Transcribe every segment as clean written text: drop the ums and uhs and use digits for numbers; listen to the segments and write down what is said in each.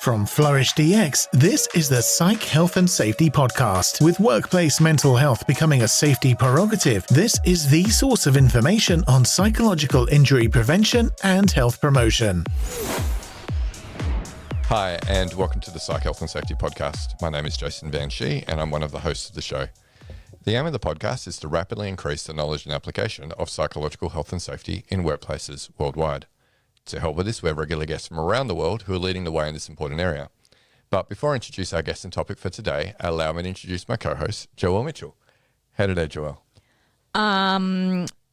From Flourish DX, this is the Psych Health and Safety Podcast. With workplace mental health becoming a safety prerogative, this is the source of information on psychological injury prevention and health promotion. Hi, and welcome to the Psych Health and Safety Podcast. My name is Jason Van Schie, and I'm one of the hosts of the show. The aim of the podcast is to rapidly increase the knowledge and application of psychological health and safety in workplaces worldwide. To help with this, we have regular guests from around the world who are leading the way in this important area. But before I introduce our guest and topic for today, allow me to introduce my co-host, Joelle Mitchell. How today, Joelle?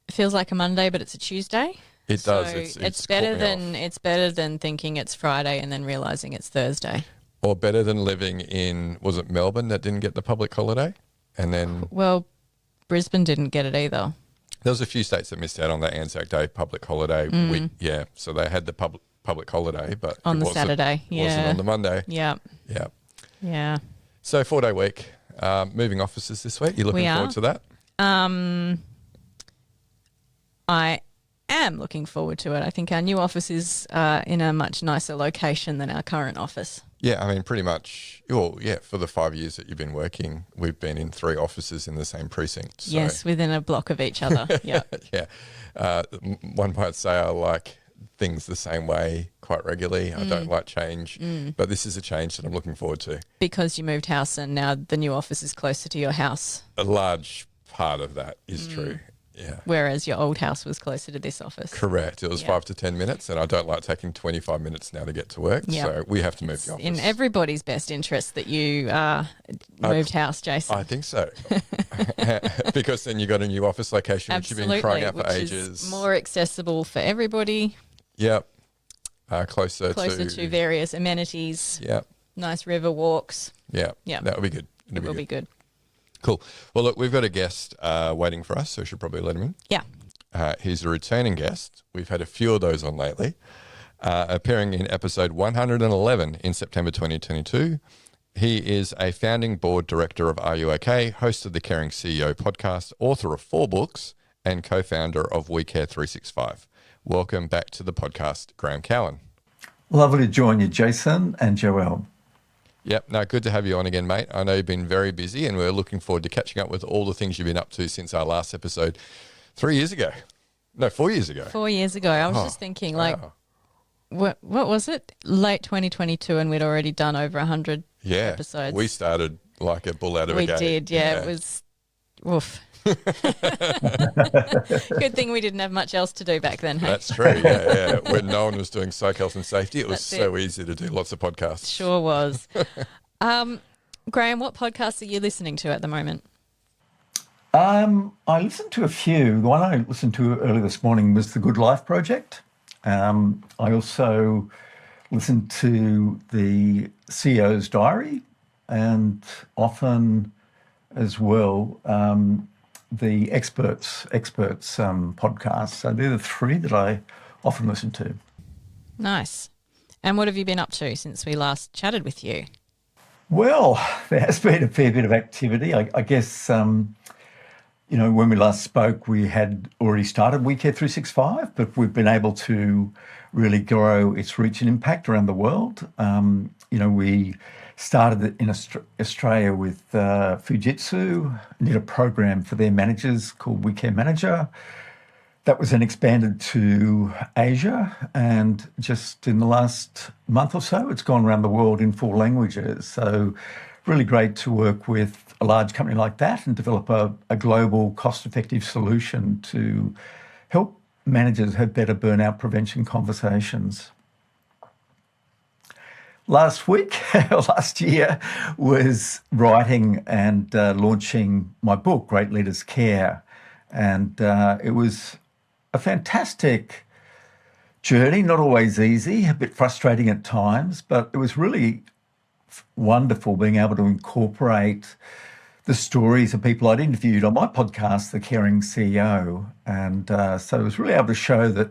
Feels like a Monday, but it's a Tuesday. It does. It's better than thinking it's Friday and then realizing it's Thursday. Or better than living in, was it Melbourne that didn't get the public holiday? And then, well, Brisbane didn't get it either. There was a few states that missed out on that Anzac Day public holiday week. Yeah, so they had the public holiday, but on the Saturday. Wasn't on the Monday. Yeah. So 4-day week, moving offices this week. You looking forward to that? I am looking forward to it. I think our new office is in a much nicer location than our current office. Yeah, I mean, pretty much. Well, yeah, for the 5 years that you've been working, we've been in 3 offices in the same precinct. So. Yes, within a block of each other. Yeah. One might say I like things the same way quite regularly. I don't like change, but this is a change that I'm looking forward to. Because you moved house and now the new office is closer to your house. A large part of that is true. Yeah. Whereas your old house was closer to this office. Correct. It was 5 to 10 minutes, and I don't like taking 25 minutes now to get to work. Yep. So we have to move the office. In everybody's best interest that you moved house, Jason. I think so. Because then you got a new office location, which you've been crying out for ages. Is more accessible for everybody. Yep. Closer to various amenities. Yep. Nice river walks. Yeah. Yeah. That would be good. It will be good. Cool. Well, look, we've got a guest waiting for us, so we should probably let him in. Yeah. He's a returning guest. We've had a few of those on lately. Appearing in episode 111 in September 2022. He is a founding board director of Are You OK, host of the Caring CEO podcast, author of 4 books, and co-founder of We Care 365. Welcome back to the podcast, Graeme Cowan. Lovely to join you, Jason and Joelle. Yep, no, good to have you on again, mate. I know you've been very busy and we're looking forward to catching up with all the things you've been up to since our last episode 4 years ago. I was just thinking, what was it? Late 2022 and we'd already done over 100 episodes. We started like a bull out of a gate. We did, yeah. It was, woof. Good thing we didn't have much else to do back then. Hey? That's true. Yeah. When no one was doing psych health and safety, it was so easy to do lots of podcasts. Sure was. Graeme, what podcasts are you listening to at the moment? I listened to a few. The one I listened to early this morning was the Good Life Project. I also listened to the CEO's Diary, and often as well the experts podcast. So they're the 3 that I often listen to. Nice. And what have you been up to since we last chatted with you? Well, there has been a fair bit of activity. I guess, when we last spoke, we had already started We Care 365, but we've been able to really grow its reach and impact around the world. We started in Australia with Fujitsu, did a program for their managers called We Care Manager. That was then expanded to Asia, and just in the last month or so, it's gone around the world in 4 languages. So really great to work with a large company like that and develop a global cost-effective solution to help managers have better burnout prevention conversations. Last year, was writing and launching my book, Great Leaders Care. And it was a fantastic journey, not always easy, a bit frustrating at times, but it was really wonderful being able to incorporate the stories of people I'd interviewed on my podcast, The Caring CEO. And so I was really able to show that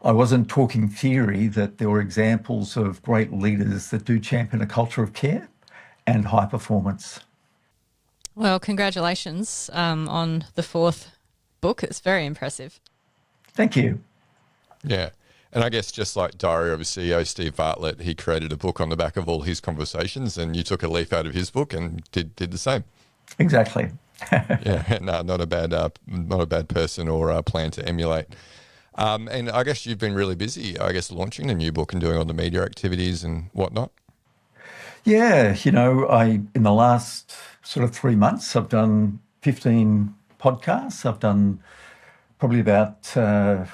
I wasn't talking theory, that there were examples of great leaders that do champion a culture of care and high performance. Well, congratulations on the 4th book. It's very impressive. Thank you. Yeah. And I guess just like Diary of a CEO, Steve Bartlett, he created a book on the back of all his conversations, and you took a leaf out of his book and did the same. Exactly. Yeah, no, not a bad person or plan to emulate. And I guess you've been really busy, I guess, launching a new book and doing all the media activities and whatnot. Yeah, in the last sort of 3 months, I've done 15 podcasts. I've done probably about 10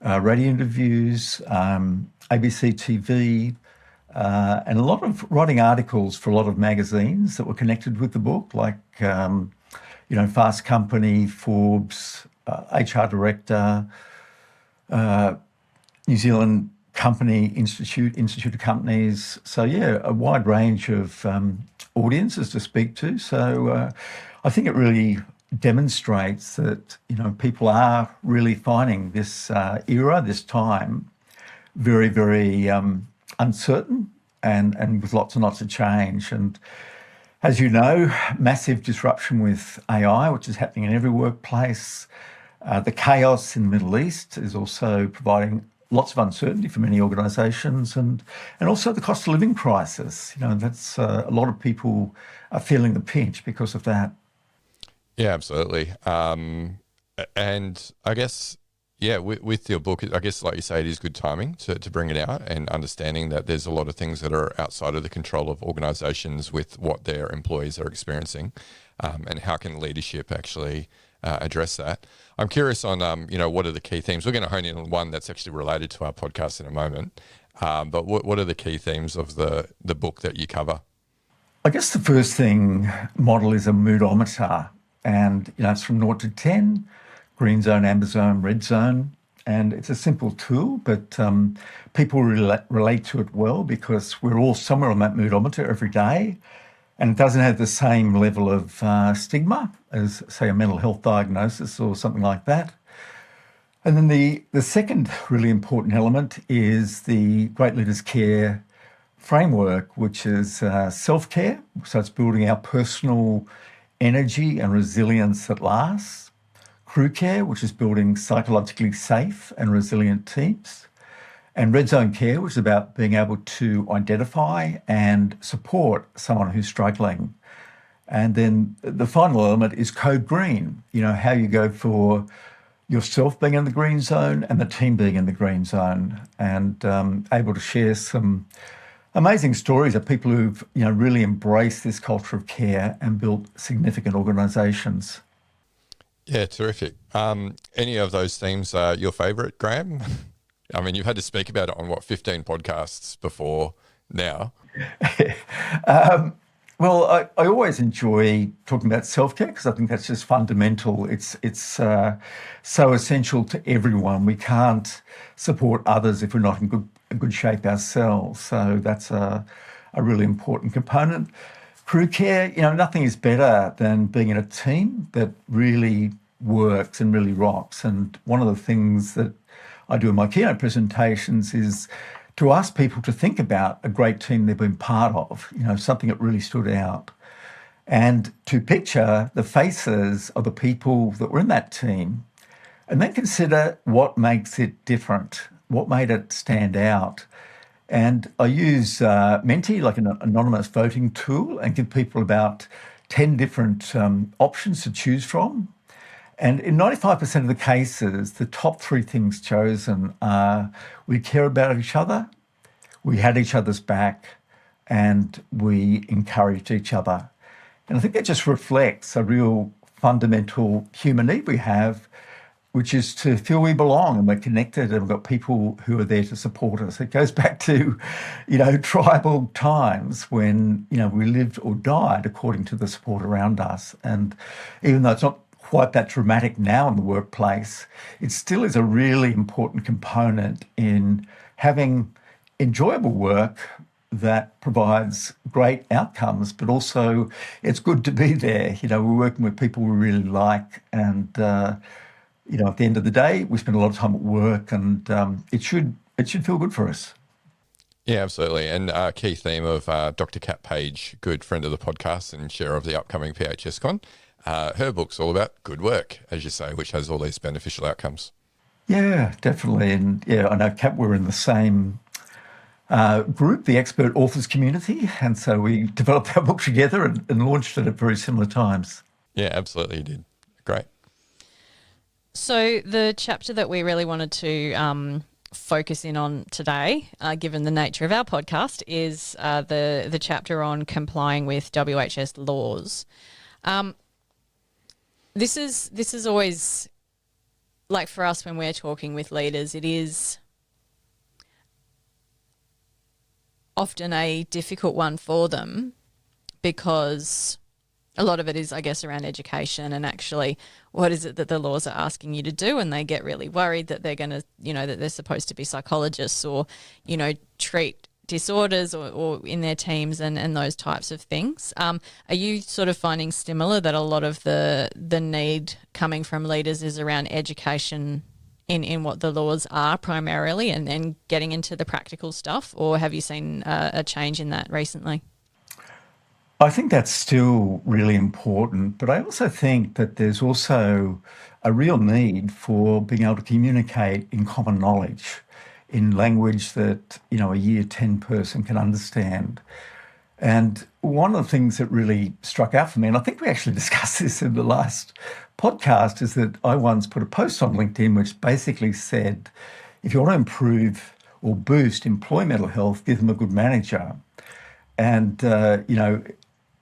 radio interviews, ABC TV, and a lot of writing articles for a lot of magazines that were connected with the book, like, Fast Company, Forbes, HR Director, New Zealand Company Institute of Companies. So, yeah, a wide range of audiences to speak to. So I think it really demonstrates that, people are really finding this era, this time, very, very uncertain and with lots and lots of change. And as you know, massive disruption with AI, which is happening in every workplace. The chaos in the Middle East is also providing lots of uncertainty for many organisations, and also the cost of living crisis. That's a lot of people are feeling the pinch because of that. Yeah, absolutely. And I guess, yeah, with your book, I guess, like you say, it is good timing to bring it out, and understanding that there's a lot of things that are outside of the control of organisations with what their employees are experiencing, and how can leadership actually address that. I'm curious on, what are the key themes? We're going to hone in on one that's actually related to our podcast in a moment. But what are the key themes of the book that you cover? I guess the first thing model is a moodometer, and it's from 0 to 10, green zone, amber zone, red zone, and it's a simple tool, but people relate to it well because we're all somewhere on that moodometer every day, and it doesn't have the same level of stigma as, say, a mental health diagnosis or something like that. And then the second really important element is the Great Leaders Care framework, which is self-care. So it's building our personal energy and resilience that lasts. Crew care, which is building psychologically safe and resilient teams. And red zone care, which is about being able to identify and support someone who's struggling. And then the final element is code green, how you go for yourself being in the green zone and the team being in the green zone, and able to share some amazing stories of people who've really embraced this culture of care and built significant organisations. Yeah, terrific. Any of those themes your favourite, Graeme? I mean, you've had to speak about it on 15 podcasts before now. Well, I always enjoy talking about self-care because I think that's just fundamental. It's so essential to everyone. We can't support others if we're not in good shape ourselves. So that's a really important component. Crew care, nothing is better than being in a team that really works and really rocks. And one of the things that I do in my keynote presentations is to ask people to think about a great team they've been part of, something that really stood out, and to picture the faces of the people that were in that team, and then consider what makes it different, what made it stand out. And I use Menti, like an anonymous voting tool, and give people about 10 different options to choose from. And in 95% of the cases, the top 3 things chosen are: we care about each other, we had each other's back, and we encouraged each other. And I think that just reflects a real fundamental human need we have, which is to feel we belong and we're connected and we've got people who are there to support us. It goes back to, tribal times when, we lived or died according to the support around us. And even though it's not quite that dramatic now in the workplace, it still is a really important component in having enjoyable work that provides great outcomes, but also it's good to be there. We're working with people we really like, and at the end of the day, we spend a lot of time at work, and it should feel good for us. Yeah, absolutely. And a key theme of Dr. Kat Page, good friend of the podcast and chair of the upcoming PHS Con. Her book's all about good work, as you say, which has all these beneficial outcomes. Yeah, definitely. And yeah, I know Kat, we're in the same group, the expert authors community. And so we developed our book together and launched it at very similar times. Yeah, absolutely, you did. Great. So the chapter that we really wanted to focus in on today, given the nature of our podcast, is the chapter on complying with WHS laws. This is always, like, for us when we're talking with leaders, it is often a difficult one for them because a lot of it is, I guess, around education and actually what is it that the laws are asking you to do, and they get really worried that they're going to, that they're supposed to be psychologists or, treat disorders or in their teams and those types of things. Are you sort of finding similar that a lot of the need coming from leaders is around education in what the laws are primarily and then getting into the practical stuff, or have you seen a change in that recently? I think that's still really important, but I also think that there's also a real need for being able to communicate in common knowledge, in language that, a year 10 person can understand. And one of the things that really struck out for me, and I think we actually discussed this in the last podcast, is that I once put a post on LinkedIn which basically said, if you want to improve or boost employee mental health, give them a good manager. And,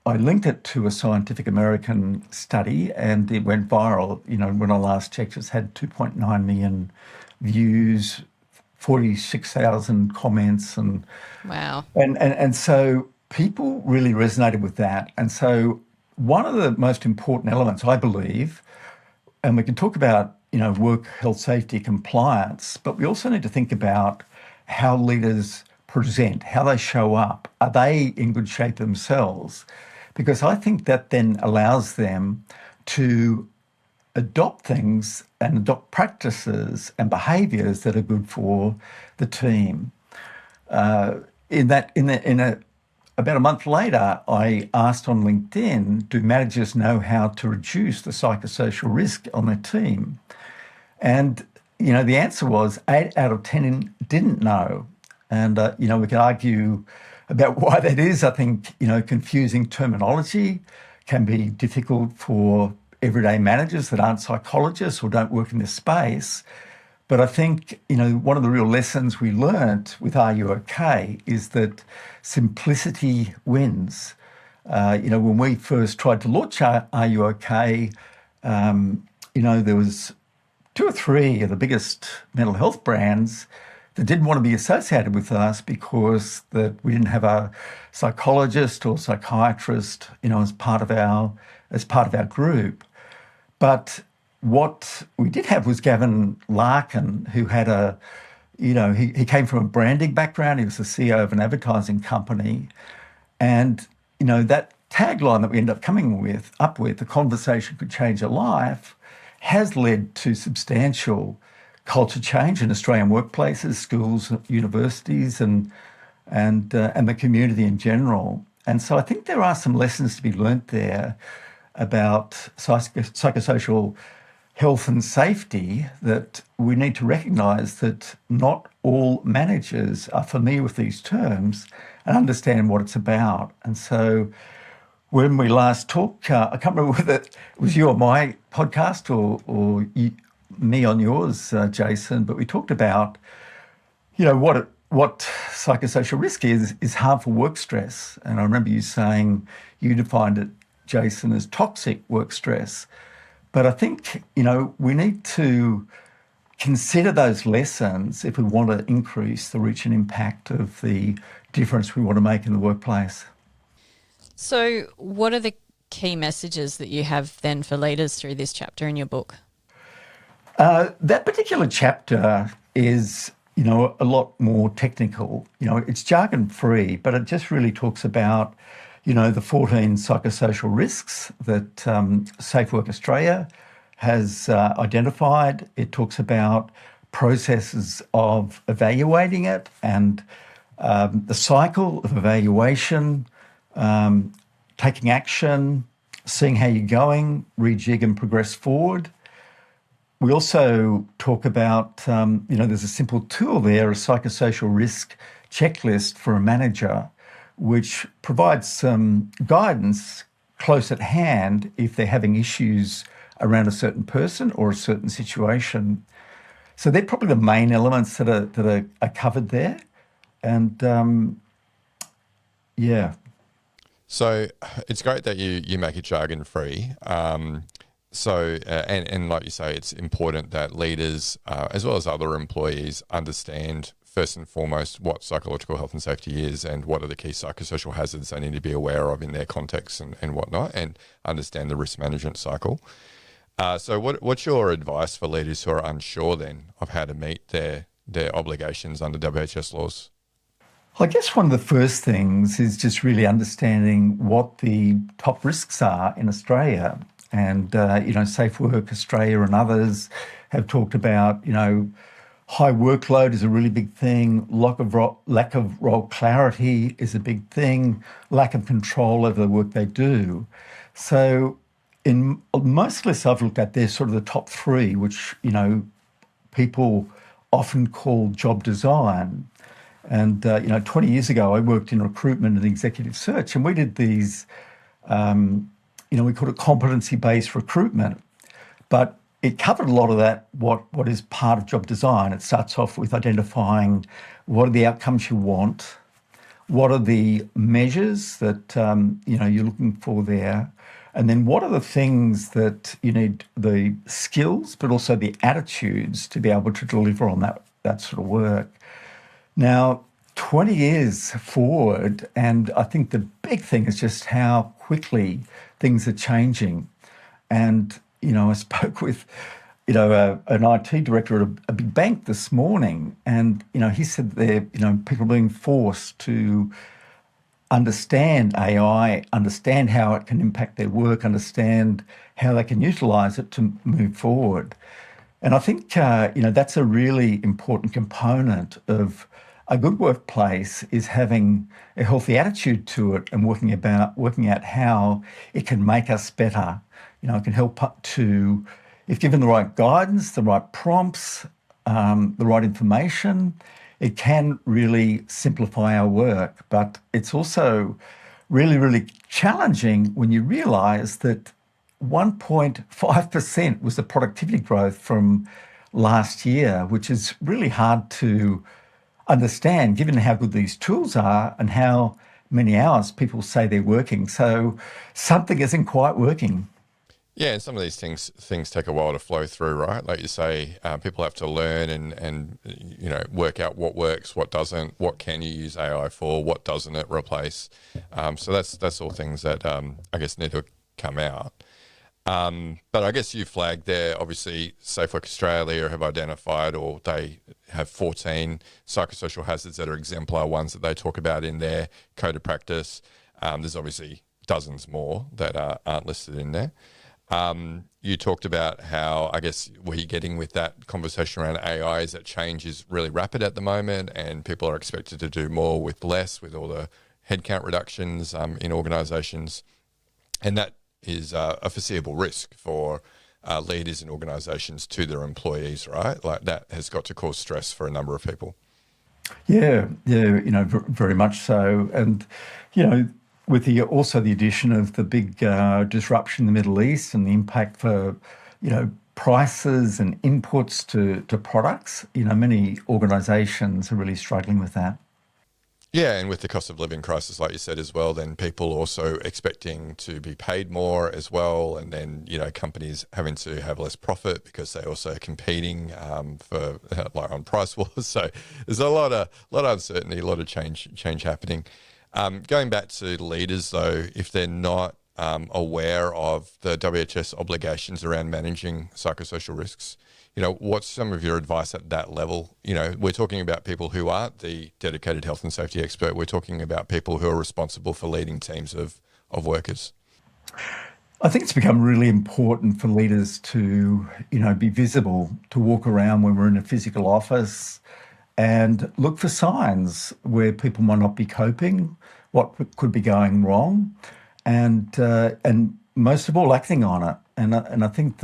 I linked it to a Scientific American study and it went viral. When I last checked, it's had 2.9 million views, 46,000 comments. And Wow. And so people really resonated with that. And so one of the most important elements, I believe, and we can talk about, work, health, safety, compliance, but we also need to think about how leaders present, how they show up. Are they in good shape themselves? Because I think that then allows them to adopt things and adopt practices and behaviours that are good for the team. About a month later, I asked on LinkedIn, do managers know how to reduce the psychosocial risk on their team? And, the answer was 8 out of 10 didn't know. And, we can argue about why that is. I think, confusing terminology can be difficult for everyday managers that aren't psychologists or don't work in this space. But I think, one of the real lessons we learnt with Are You OK? Is that simplicity wins. When we first tried to launch Are You OK? There was 2 or 3 of the biggest mental health brands that didn't want to be associated with us because that we didn't have a psychologist or psychiatrist, as part of our group. But what we did have was Gavin Larkin, who had he came from a branding background. He was the CEO of an advertising company. And, that tagline that we ended up coming up with, the conversation could change a life, has led to substantial culture change in Australian workplaces, schools, universities, and the community in general. And so I think there are some lessons to be learnt there about psychosocial health and safety, that we need to recognise that not all managers are familiar with these terms and understand what it's about. And so when we last talked, I can't remember whether it was you on my podcast or me on yours, Jason, but we talked about, what psychosocial risk is harmful work stress. And I remember you saying you defined it, Jason, as toxic work stress. But I think, we need to consider those lessons if we want to increase the reach and impact of the difference we want to make in the workplace. So what are the key messages that you have then for leaders through this chapter in your book? That particular chapter is, a lot more technical. It's jargon-free, but it just really talks about, the 14 psychosocial risks that Safe Work Australia has identified. It talks about processes of evaluating it and the cycle of evaluation, taking action, seeing how you're going, rejig and progress forward. we also talk about, there's a simple tool there, a psychosocial risk checklist for a manager, which provides some guidance close at hand if they're having issues around a certain person or a certain situation. So they're probably the main elements that are covered there. And yeah. So it's great that you make it jargon free. And like you say, it's important that leaders, as well as other employees, understand first and foremost what psychological health and safety is and what are the key psychosocial hazards they need to be aware of in their context and whatnot, and understand the risk management cycle. So what's your advice for leaders who are unsure then of how to meet their obligations under WHS laws? I guess one of the first things is just really understanding what the top risks are in Australia. And, Safe Work Australia and others have talked about, high workload is a really big thing. Lack of role clarity is a big thing. Lack of control over the work they do. So in most lists I've looked at, they're sort of the top three, which, people often call job design. And, 20 years ago, I worked in recruitment and executive search, and we did these, we called it competency-based recruitment. But it covered a lot of that, what is part of job design. It starts off with identifying what are the outcomes you want, what are the measures that, you're looking for there, and then what are the things that you need, the skills, but also the attitudes to be able to deliver on that sort of work. Now, 20 years forward, and I think the big thing is just how quickly things are changing. And, I spoke with, an IT director at a big bank this morning, and, he said that, people are being forced to understand AI, understand how it can impact their work, understand how they can utilise it to move forward. And I think, that's a really important component of a good workplace, is having a healthy attitude to it and working out how it can make us better. It can help to, if given the right guidance, the right prompts, the right information, it can really simplify our work. But it's also really, really challenging when you realise that 1.5% was the productivity growth from last year, which is really hard to understand given how good these tools are and how many hours people say they're working. So something isn't quite working. Yeah, and some of these things take a while to flow through, right? Like you say, people have to learn and work out what works, what doesn't, what can you use AI for, what doesn't it replace. So that's all things that I guess need to come out. But I guess you flagged there, obviously Safe Work Australia have identified, or they have 14 psychosocial hazards that are exemplar ones that they talk about in their code of practice. There's obviously dozens more that aren't listed in there. You talked about how, I guess, where you're getting with that conversation around AI is that change is really rapid at the moment and people are expected to do more with less, with all the headcount reductions in organisations. And that is a foreseeable risk for leaders in organisations to their employees, right? Like that has got to cause stress for a number of people. Yeah, very much so. And, with also the addition of the big disruption in the Middle East and the impact for, prices and inputs to products, many organisations are really struggling with that. Yeah, and with the cost of living crisis, like you said as well, then people also expecting to be paid more as well, and then companies having to have less profit because they also are competing for like on price wars. So there's a lot of uncertainty, a lot of change happening. Going back to leaders though, if they're not aware of the WHS obligations around managing psychosocial risks, what's some of your advice at that level? We're talking about people who aren't the dedicated health and safety expert. We're talking about people who are responsible for leading teams of workers. I think it's become really important for leaders to, be visible, to walk around when we're in a physical office and look for signs where people might not be coping, what could be going wrong, and most of all, acting on it. And I think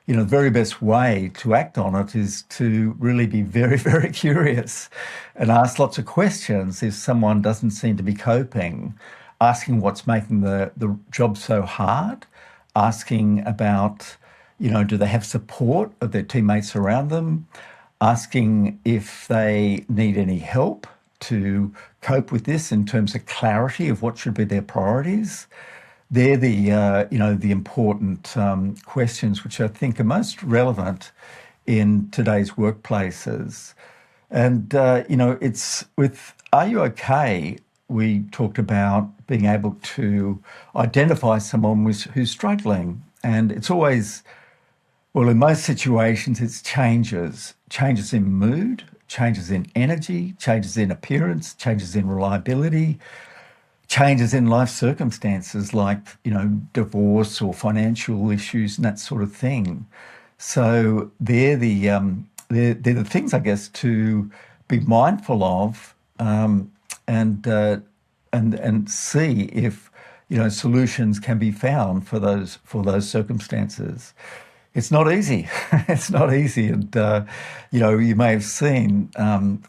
the very best way to act on it is to really be very, very curious and ask lots of questions if someone doesn't seem to be coping, asking what's making the job so hard, asking about, do they have support of their teammates around them, asking if they need any help to cope with this in terms of clarity of what should be their priorities. They're the important questions which I think are most relevant in today's workplaces. And, it's with Are You OK? We talked about being able to identify someone who's struggling. And it's always, well, in most situations, it's changes in mood, changes in energy, changes in appearance, changes in reliability, changes in life circumstances like, divorce or financial issues and that sort of thing. So they're the things, I guess, to be mindful of, and see if solutions can be found for those circumstances. It's not easy. It's not easy. And, you may have seen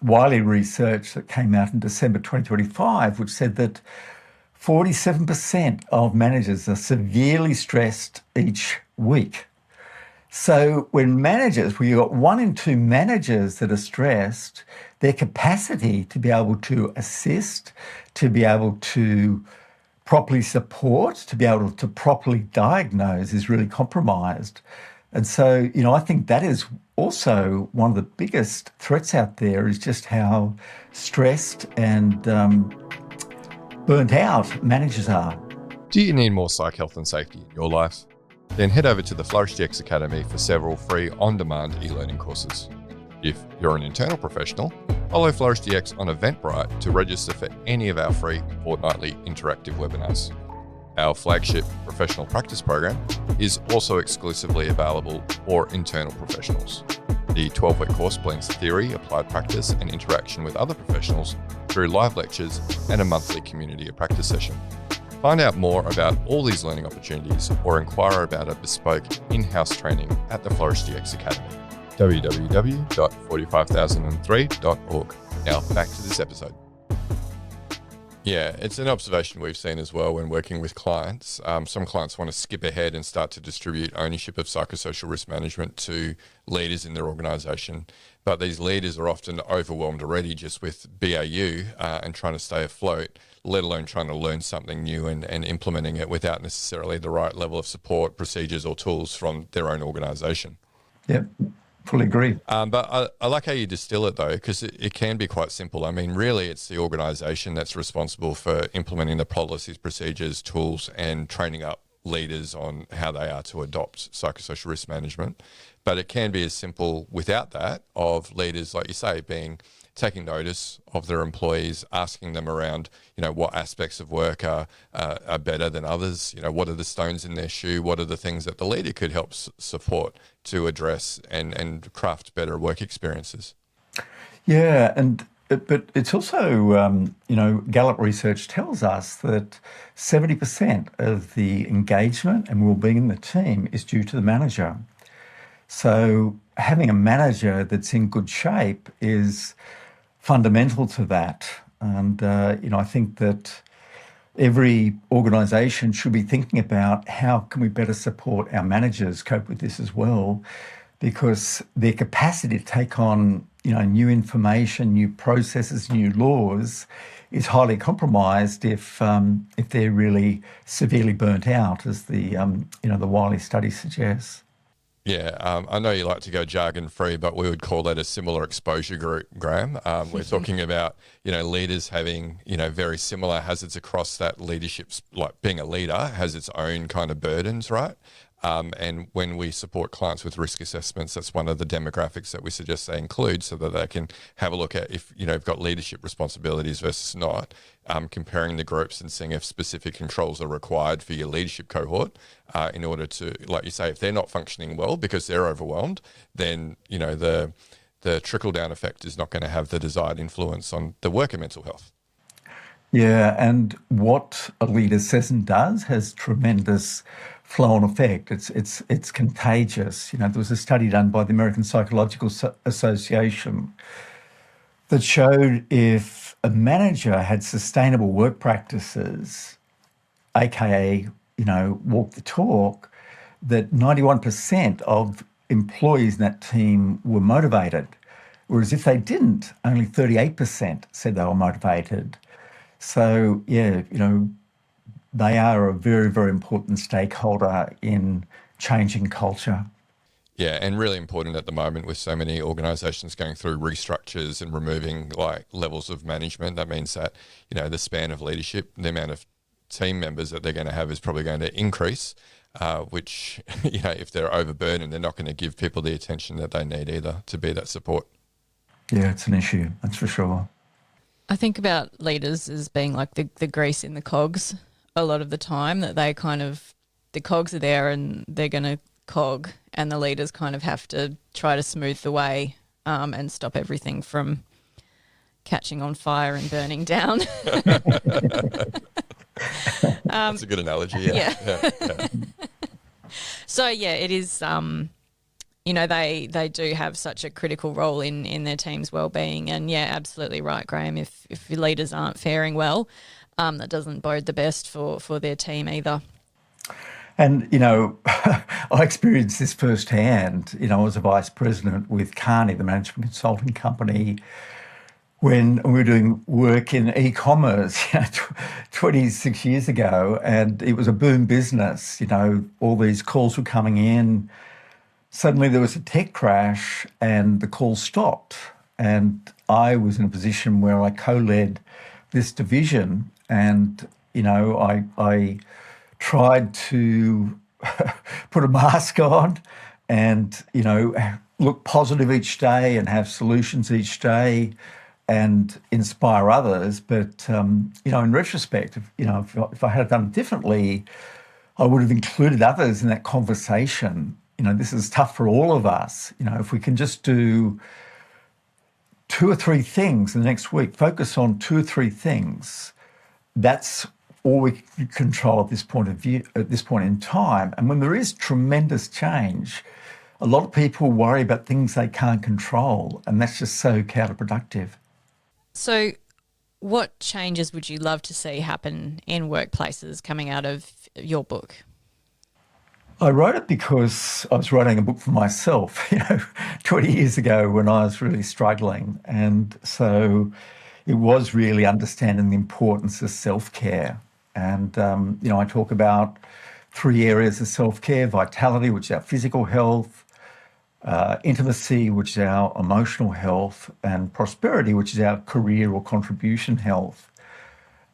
Wiley research that came out in December 2025, which said that 47% of managers are severely stressed each week. So when you've got 1 in 2 managers that are stressed, their capacity to be able to assist, to be able to properly support, to be able to properly diagnose is really compromised. And so, I think that is also one of the biggest threats out there, is just how stressed and burnt out managers are. Do you need more psych health and safety in your life? Then head over to the FlourishDX Academy for several free on-demand e-learning courses. If you're an internal professional, follow FlourishDX on Eventbrite to register for any of our free fortnightly interactive webinars. Our flagship professional practice program is also exclusively available for internal professionals. The 12-week course blends theory, applied practice, and interaction with other professionals through live lectures and a monthly community of practice session. Find out more about all these learning opportunities or inquire about a bespoke in-house training at the FlourishDX Academy. www.45003.org. Now back to this episode. Yeah, it's an observation we've seen as well when working with clients. Some clients want to skip ahead and start to distribute ownership of psychosocial risk management to leaders in their organisation. But these leaders are often overwhelmed already just with BAU and trying to stay afloat, let alone trying to learn something new and implementing it without necessarily the right level of support, procedures or tools from their own organisation. Yep. Fully agree. But I like how you distill it, though, because it can be quite simple. I mean, really, it's the organisation that's responsible for implementing the policies, procedures, tools, and training up leaders on how they are to adopt psychosocial risk management. But it can be as simple without that of leaders, like you say, taking notice of their employees, asking them around, what aspects of work are better than others, what are the stones in their shoe, what are the things that the leader could help support to address and craft better work experiences. Yeah, but it's also, Gallup research tells us that 70% of the engagement and well-being in the team is due to the manager. So having a manager that's in good shape is fundamental to that. And, I think that every organisation should be thinking about how can we better support our managers cope with this as well, because their capacity to take on, new information, new processes, new laws is highly compromised if they're really severely burnt out, as the Wiley study suggests. Yeah, I know you like to go jargon free, but we would call that a similar exposure group, Graeme. We're talking about, leaders having, very similar hazards across that leadership, like being a leader has its own kind of burdens, right? And when we support clients with risk assessments, that's one of the demographics that we suggest they include so that they can have a look at if, you've got leadership responsibilities versus not, comparing the groups and seeing if specific controls are required for your leadership cohort in order to, like you say, if they're not functioning well because they're overwhelmed, then, the trickle-down effect is not going to have the desired influence on the worker mental health. Yeah, and what a leader says and does has tremendous flow-on effect. It's contagious. There was a study done by the American Psychological Association that showed if a manager had sustainable work practices, aka, walk the talk, that 91% of employees in that team were motivated. Whereas if they didn't, only 38% said they were motivated. So, they are a very, very important stakeholder in changing culture. Yeah, and really important at the moment with so many organisations going through restructures and removing levels of management. That means that, the span of leadership, the amount of team members that they're going to have is probably going to increase, which, if they're overburdened, they're not going to give people the attention that they need either to be that support. Yeah, it's an issue, that's for sure. I think about leaders as being like the grease in the cogs a lot of the time, that they the cogs are there and they're going to cog, and the leaders kind of have to try to smooth the way and stop everything from catching on fire and burning down. That's a good analogy. Yeah. So, it is, they do have such a critical role in their team's well-being. And, absolutely right, Graeme. If your leaders aren't faring well, that doesn't bode the best for their team either. And, I experienced this firsthand. I was a vice president with Carney, the management consulting company, when we were doing work in e-commerce, 26 years ago, and it was a boom business. All these calls were coming in. Suddenly there was a tech crash and the call stopped. And I was in a position where I co-led this division, and, I tried to put a mask on and, look positive each day and have solutions each day and inspire others. But, in retrospect, if I had done it differently, I would have included others in that conversation. This is tough for all of us. If we can just do 2 or 3 things in the next week, focus on 2 or 3 things, that's all we can control at this point in time. And when there is tremendous change, a lot of people worry about things they can't control, and that's just so counterproductive. So what changes would you love to see happen in workplaces coming out of your book? I wrote it because I was writing a book for myself, 20 years ago when I was really struggling. And so it was really understanding the importance of self-care. And, I talk about 3 areas of self-care: vitality, which is our physical health, intimacy, which is our emotional health, and prosperity, which is our career or contribution health.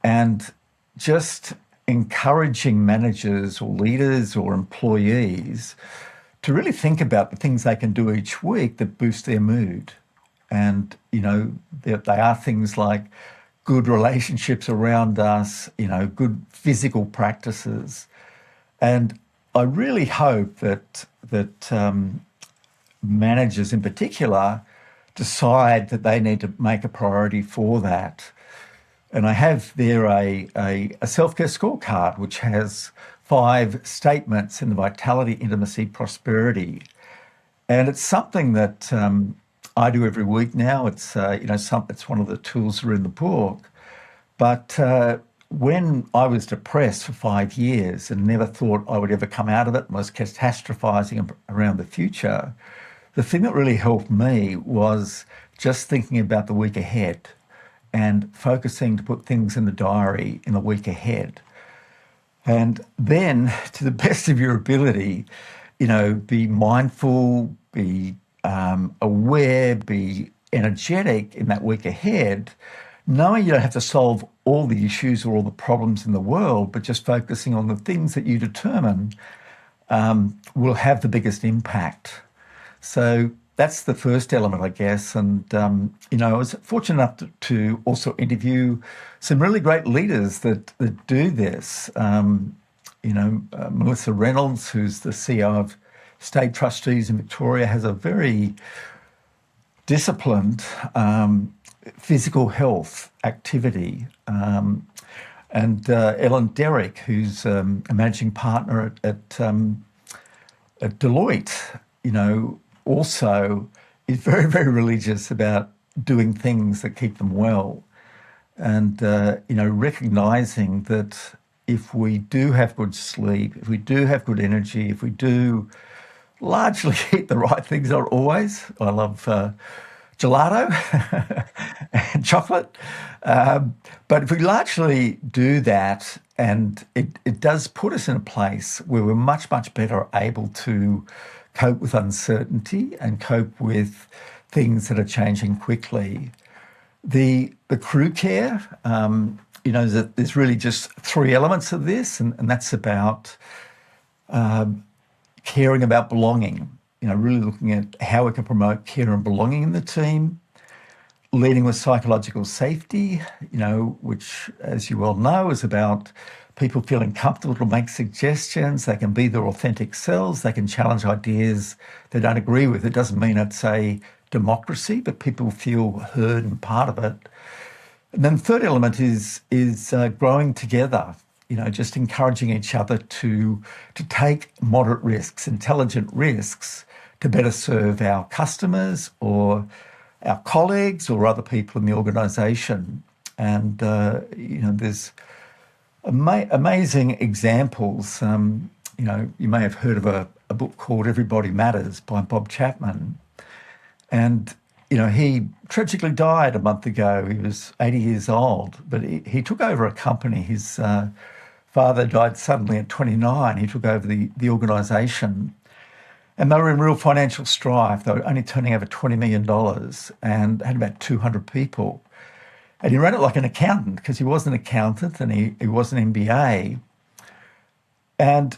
And just encouraging managers or leaders or employees to really think about the things they can do each week that boost their mood. And, they are things like good relationships around us, good physical practices. And I really hope that managers in particular decide that they need to make a priority for that. And I have there a self-care scorecard which has 5 statements in the vitality, intimacy, prosperity. And it's something that I do every week now. It's it's one of the tools that are in the book. But when I was depressed for 5 years and never thought I would ever come out of it and was catastrophizing around the future, the thing that really helped me was just thinking about the week ahead and focusing to put things in the diary in the week ahead. And then, to the best of your ability, be mindful, be aware, be energetic in that week ahead, knowing you don't have to solve all the issues or all the problems in the world, but just focusing on the things that you determine will have the biggest impact. So that's the first element, I guess. And, I was fortunate enough to also interview some really great leaders that do this. Melissa Reynolds, who's the CEO of State Trustees in Victoria, has a very disciplined physical health activity. And Ellen Derrick, who's a managing partner at Deloitte, also is very, very religious about doing things that keep them well. And, recognizing that if we do have good sleep, if we do have good energy, if we do largely eat the right things, not always. I love gelato and chocolate. But if we largely do that, and it does put us in a place where we're much, much better able to cope with uncertainty and cope with things that are changing quickly. The crew care, there's really just three elements of this, and that's about caring about belonging, really looking at how we can promote care and belonging in the team, leading with psychological safety, which, as you well know, is about people feeling comfortable to make suggestions. They can be their authentic selves. They can challenge ideas they don't agree with. It doesn't mean it's a democracy, but people feel heard and part of it. And then the third element is growing together, just encouraging each other to take moderate risks, intelligent risks, to better serve our customers or our colleagues or other people in the organisation. And, there's amazing examples. You may have heard of a book called Everybody Matters by Bob Chapman. And, he tragically died a month ago. He was 80 years old, but he took over a company. His father died suddenly at 29. He took over the organisation. And they were in real financial strife. They were only turning over $20 million and had about 200 people. And he ran it like an accountant because he was an accountant and he was an MBA. And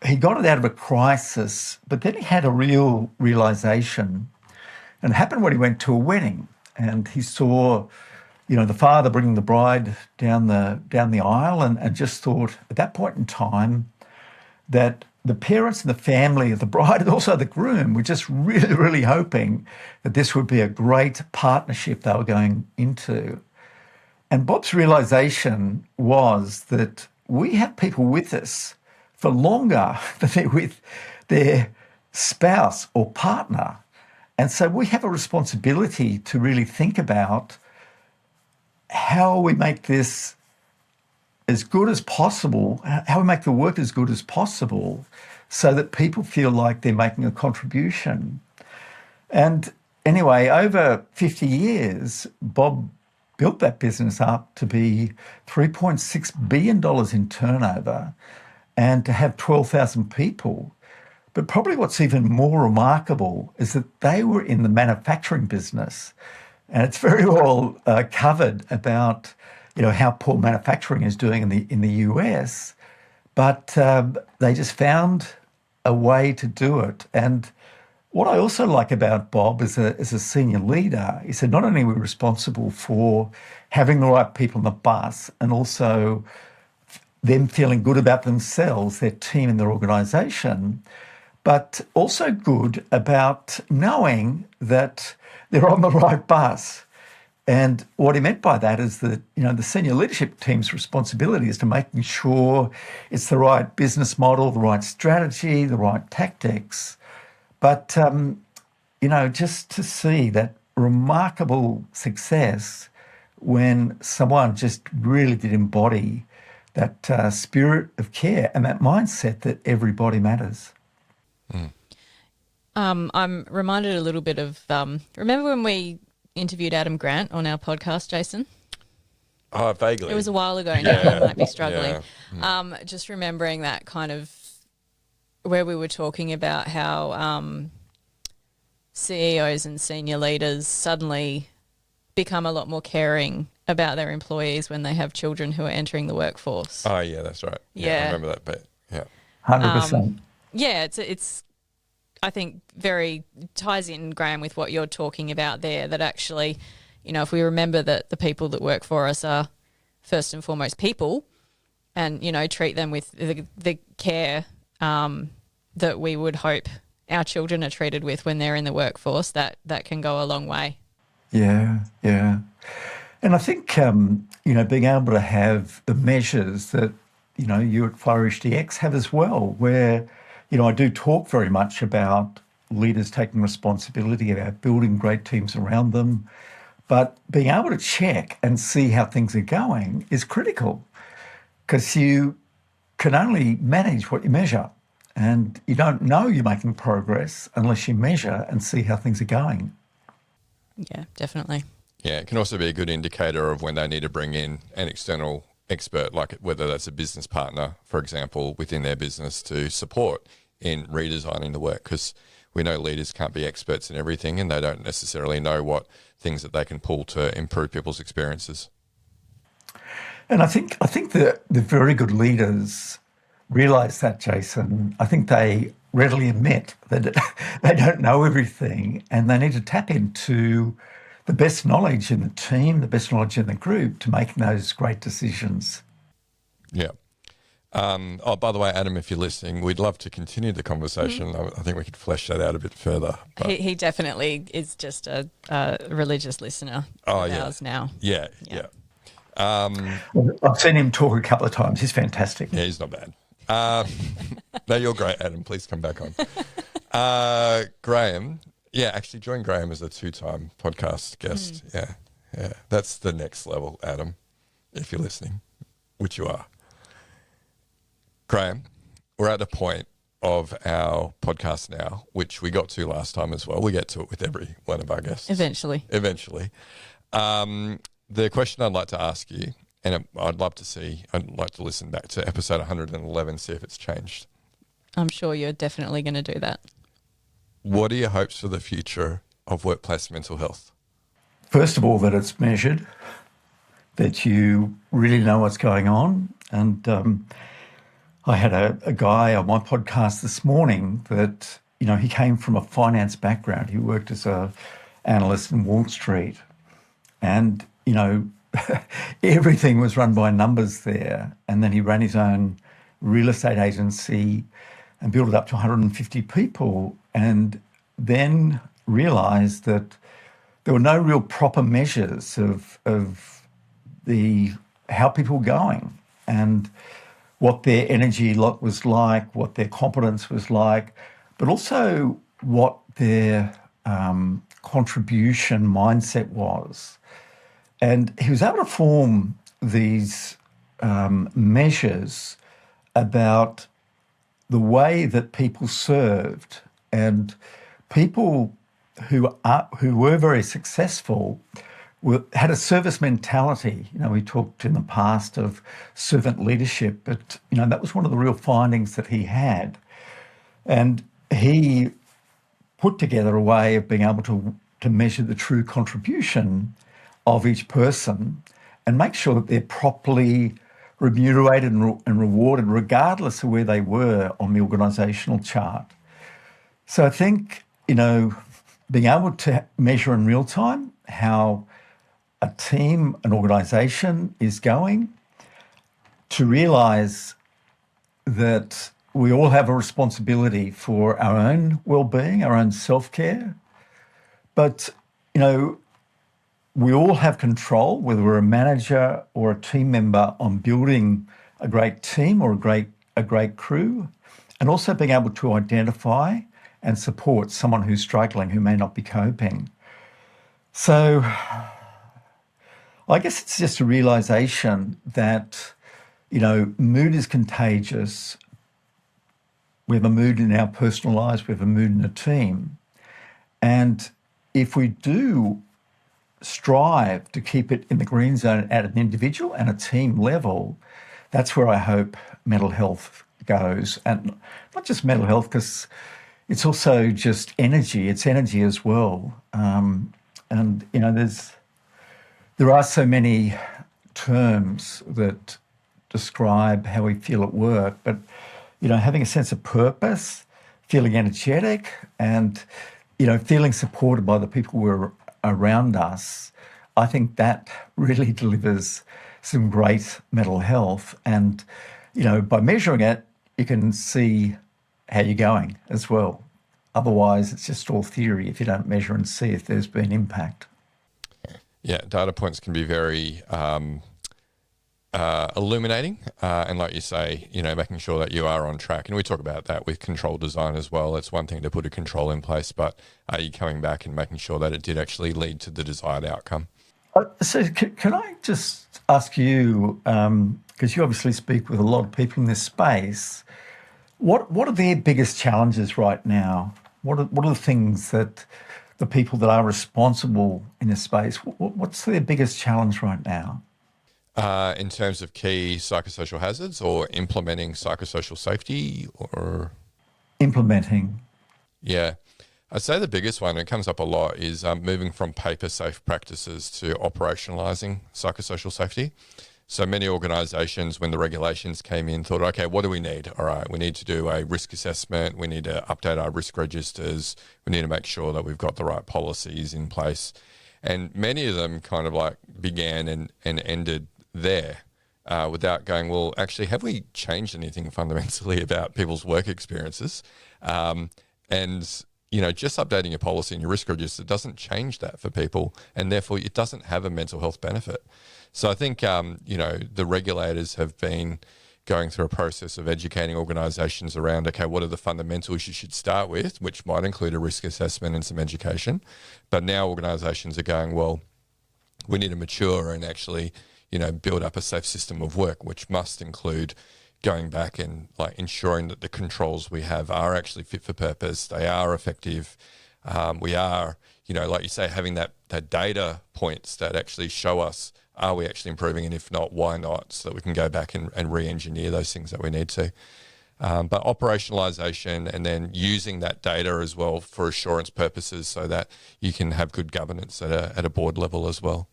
he got it out of a crisis, but then he had a real realisation. And it happened when he went to a wedding and he saw, the father bringing the bride down the aisle and just thought at that point in time that the parents and the family of the bride and also the groom were just really, really hoping that this would be a great partnership they were going into. And Bob's realisation was that we have people with us for longer than they're with their spouse or partner. And so we have a responsibility to really think about how we make this as good as possible, how we make the work as good as possible so that people feel like they're making a contribution. And anyway, over 50 years, Bob built that business up to be $3.6 billion in turnover and to have 12,000 people. But probably what's even more remarkable is that they were in the manufacturing business. And it's very well covered about, how poor manufacturing is doing in the US. But they just found a way to do it. And what I also like about Bob as a senior leader, he said not only are we responsible for having the right people on the bus and also them feeling good about themselves, their team and their organisation, but also good about knowing that they're on the right bus. And what he meant by that is that, the senior leadership team's responsibility is to making sure it's the right business model, the right strategy, the right tactics. But, just to see that remarkable success when someone just really did embody that spirit of care and that mindset that everybody matters. Mm. I'm reminded a little bit of, remember when we interviewed Adam Grant on our podcast, Jason? Oh, vaguely. It was a while ago now. I might be struggling. Yeah. Just remembering that kind of where we were talking about how CEOs and senior leaders suddenly become a lot more caring about their employees when they have children who are entering the workforce. Oh, yeah, that's right. Yeah. I remember that bit. Yeah. 100%. Yeah, it's I think very ties in, Graeme, with what you're talking about there, that actually, if we remember that the people that work for us are first and foremost people and, treat them with the care that we would hope our children are treated with when they're in the workforce, that can go a long way. Yeah, yeah. And I think, being able to have the measures that, you at Flourish DX have as well, where, I do talk very much about leaders taking responsibility, about building great teams around them. But being able to check and see how things are going is critical, because you can only manage what you measure. And you don't know you're making progress unless you measure and see how things are going. Yeah, definitely. Yeah, it can also be a good indicator of when they need to bring in an external expert, like whether that's a business partner, for example, within their business to support in redesigning the work, because we know leaders can't be experts in everything and they don't necessarily know what things that they can pull to improve people's experiences. And I think that the very good leaders realise that, Jason. I think they readily admit that they don't know everything and they need to tap into the best knowledge in the team, the best knowledge in the group to making those great decisions. Yeah. By the way, Adam, if you're listening, we'd love to continue the conversation. I think we could flesh that out a bit further. He definitely is just a religious listener of ours now. Yeah. I've seen him talk a couple of times. He's fantastic. Yeah, he's not bad. No, you're great, Adam. Please come back on. Graeme. Yeah, actually join Graeme as a 2-time podcast guest. Yeah. That's the next level, Adam, if you're listening, which you are. Graeme, we're at a point of our podcast now, which we got to last time as well. We get to it with every one of our guests. Eventually. The question I'd like to ask you, and I'd like to listen back to episode 111, see if it's changed. I'm sure you're definitely going to do that. What are your hopes for the future of workplace mental health? First of all, that it's measured, that you really know what's going on. And I had a guy on my podcast this morning that, he came from a finance background. He worked as an analyst in Wall Street. And, everything was run by numbers there. And then he ran his own real estate agency and built it up to 150 people, and then realised that there were no real proper measures of how people were going and what their energy was like, what their competence was like, but also what their contribution mindset was. And he was able to form these measures about the way that people served, and people who were very successful had a service mentality. We talked in the past of servant leadership, but that was one of the real findings that he had. And he put together a way of being able to measure the true contribution of each person and make sure that they're properly remunerated and rewarded regardless of where they were on the organisational chart. So I think, being able to measure in real time how a team, an organisation is going, to realise that we all have a responsibility for our own well-being, our own self-care, but, we all have control, whether we're a manager or a team member, on building a great team or a great crew, and also being able to identify and support someone who's struggling, who may not be coping. So I guess it's just a realisation that, mood is contagious. We have a mood in our personal lives, we have a mood in a team. And if we do strive to keep it in the green zone at an individual and a team level, that's where I hope mental health goes. And not just mental health, because it's also just energy. It's energy as well. And, there are so many terms that describe how we feel at work, but, having a sense of purpose, feeling energetic, and, feeling supported by the people who are around us, I think that really delivers some great mental health. And, by measuring it, you can see how you're going as well. Otherwise, it's just all theory if you don't measure and see if there's been impact. Yeah, data points can be very illuminating, and like you say, making sure that you are on track. And we talk about that with control design as well. It's one thing to put a control in place, but are you coming back and making sure that it did actually lead to the desired outcome? So can I just ask you, because you obviously speak with a lot of people in this space, what are their biggest challenges right now? What are the things that the people that are responsible in this space, what's their biggest challenge right now? In terms of key psychosocial hazards or implementing psychosocial safety or? Implementing. Yeah. I'd say the biggest one, it comes up a lot, is moving from paper-safe practices to operationalising psychosocial safety. So many organisations, when the regulations came in, thought, okay, what do we need? All right, we need to do a risk assessment. We need to update our risk registers. We need to make sure that we've got the right policies in place. And many of them kind of like began and ended there without going, well, actually, have we changed anything fundamentally about people's work experiences? Just updating your policy and your risk register doesn't change that for people, and therefore it doesn't have a mental health benefit. So I think, the regulators have been going through a process of educating organisations around, okay, what are the fundamentals you should start with, which might include a risk assessment and some education. But now organisations are going, well, we need to mature and actually, build up a safe system of work, which must include going back and like ensuring that the controls we have are actually fit for purpose, they are effective. We are, like you say, having that data points that actually show us, are we actually improving? And if not, why not? So that we can go back and re-engineer those things that we need to. But operationalization and then using that data as well for assurance purposes so that you can have good governance at a board level as well.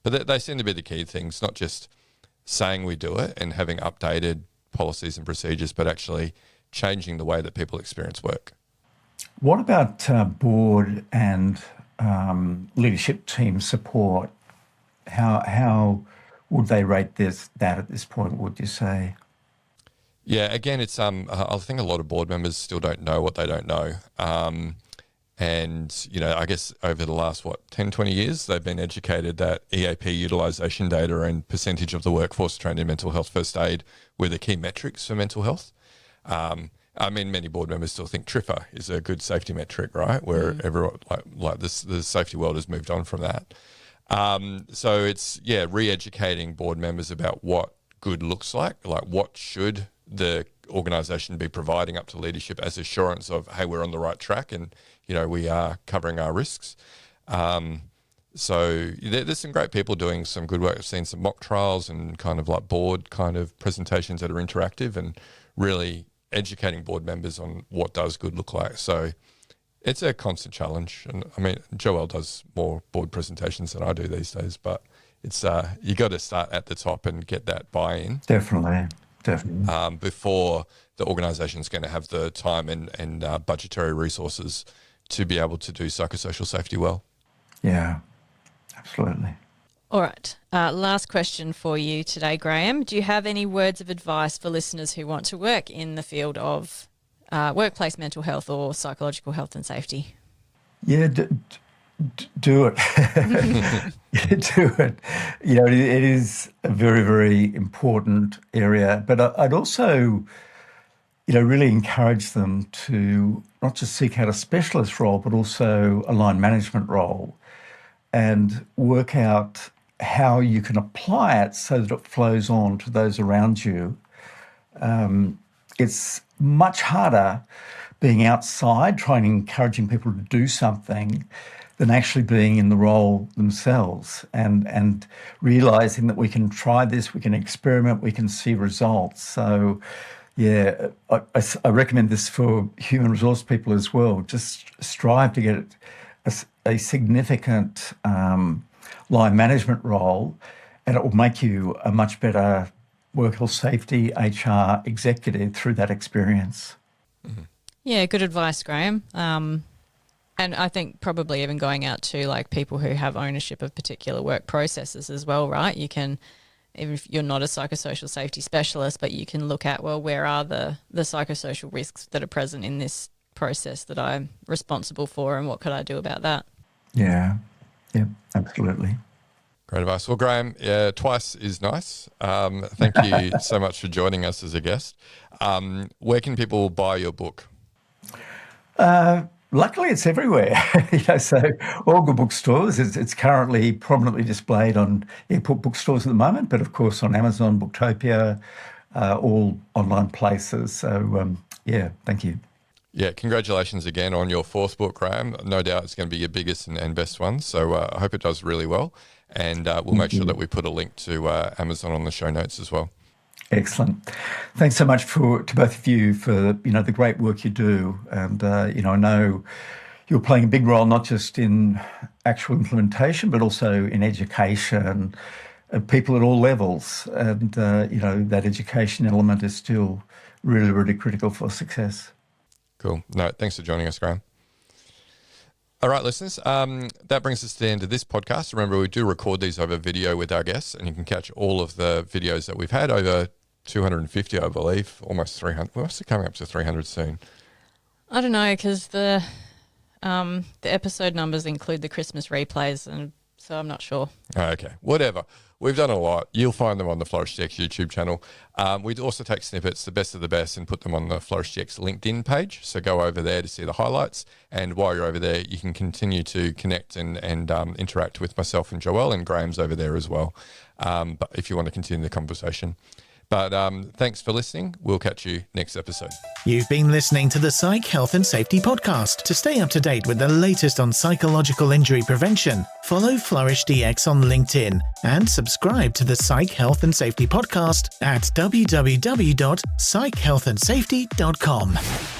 But they seem to be the key things, not just saying we do it and having updated policies and procedures, but actually changing the way that people experience work. What about board and leadership team support? How would they rate that at this point, would you say? Yeah, again, it's I think a lot of board members still don't know what they don't know. I guess over the last, 10, 20 years, they've been educated that EAP utilisation data and percentage of the workforce trained in mental health first aid were the key metrics for mental health. Many board members still think TRIFR is a good safety metric, right? Where everyone, the safety world has moved on from that. So it's, re-educating board members about what good looks like what should the organisation be providing up to leadership as assurance of, hey, we're on the right track and, we are covering our risks. So there's some great people doing some good work. I've seen some mock trials and kind of like board kind of presentations that are interactive and really educating board members on what does good look like. So it's a constant challenge. And Joelle does more board presentations than I do these days, but it's you got to start at the top and get that buy-in. Definitely. Before the organisation's going to have the time and budgetary resources to be able to do psychosocial safety well. Yeah, absolutely. All right. Last question for you today, Graeme. Do you have any words of advice for listeners who want to work in the field of workplace mental health or psychological health and safety? Yeah, do it. Do it. It is a very, very important area. But I'd also, really encourage them to not just seek out a specialist role, but also a line management role and work out how you can apply it so that it flows on to those around you. It's much harder being outside, encouraging people to do something than actually being in the role themselves and realising that we can try this, we can experiment, we can see results. So, yeah, I recommend this for human resource people as well. Just strive to get a significant line management role, and it will make you a much better work health safety HR executive through that experience. Mm-hmm. Yeah, good advice, Graeme. And I think probably even going out to like people who have ownership of particular work processes as well, right? You can, even if you're not a psychosocial safety specialist, but you can look at, well, where are the psychosocial risks that are present in this process that I'm responsible for and what could I do about that? Yeah, Yeah, absolutely. Great advice. Well, Graeme, twice is nice. Thank you so much for joining us as a guest. Where can people buy your book? Luckily, it's everywhere. So all good bookstores. It's currently prominently displayed on airport bookstores at the moment, but of course on Amazon, Booktopia, all online places. So thank you. Yeah, congratulations again on your fourth book, Graeme. No doubt it's going to be your biggest and best one. So I hope it does really well. And we'll make sure that we put a link to Amazon on the show notes as well. Excellent. Thanks so much to both of you for the great work you do, and I know you're playing a big role not just in actual implementation but also in education of people at all levels, and that education element is still really, really critical for success. Cool. No, thanks for joining us, Graeme. All right, listeners, that brings us to the end of this podcast. Remember, we do record these over video with our guests, and you can catch all of the videos that we've had, over 250, I believe, almost 300. We're actually coming up to 300 soon. I don't know, because the episode numbers include the Christmas replays, and so I'm not sure. Okay, whatever. We've done a lot. You'll find them on the FlourishDX YouTube channel. We also take snippets, the best of the best, and put them on the FlourishDX LinkedIn page. So go over there to see the highlights. And while you're over there, you can continue to connect and interact with myself and Joelle, and Graeme's over there as well, but if you want to continue the conversation. But thanks for listening. We'll catch you next episode. You've been listening to the Psych Health and Safety Podcast. To stay up to date with the latest on psychological injury prevention, follow FlourishDX on LinkedIn and subscribe to the Psych Health and Safety Podcast at www.psychealthandsafety.com.